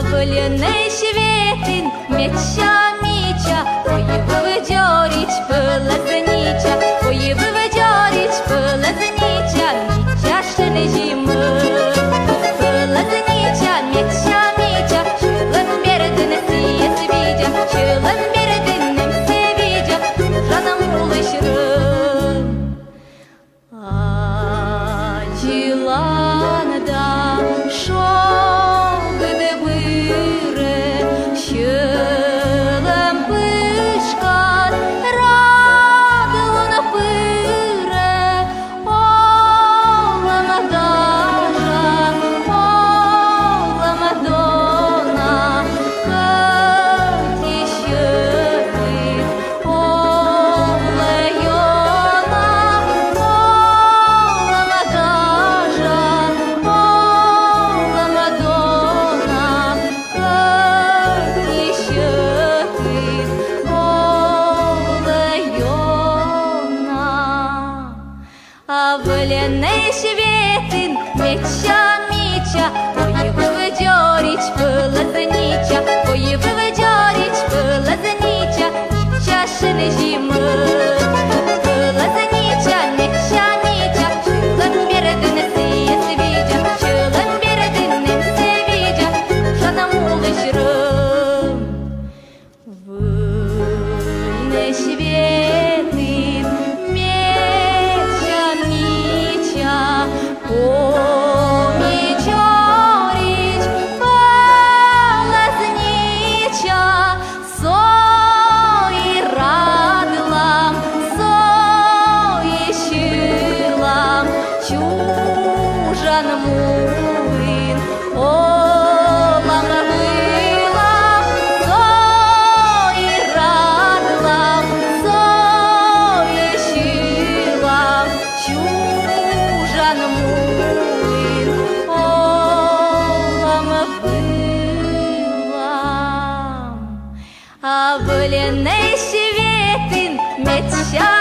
Avılını şivetin meça miça, Oyivu vıcoriç pılazınıça, Oyivu vıcoriç pılazınıça, Miça şınıcımı pılazınıça, meça miça, Çılın berdini siyesi bica, Çılın berdinim sevica, Жанам ulaşırım. Acılandı şol gıdıbırı, Şılım pışkan radılını pırı, Oğlama daja, oğlama dona, Kıt işıkı, oğla yona, Oğlama daja, oğlama dona, Kıt işıkı, oğla yona. Avленный шветин меча меча, Oyivu vıcoriç pılazınıça, Oyivu vıcoriç pılazınıça, Miça şınıcımı pılazınıça, meça miça, Çılın berdini siyesi bica, Çılın berdinim sevica, Жанам ulaşırım. Выльный шветин меча меча, Помечорич палазнича, Сои радылам, сои щылам, Чужан муин, олам вылам, Сои радылам, сои щылам, Чужан муин, олам вылам. Avленный шветин меча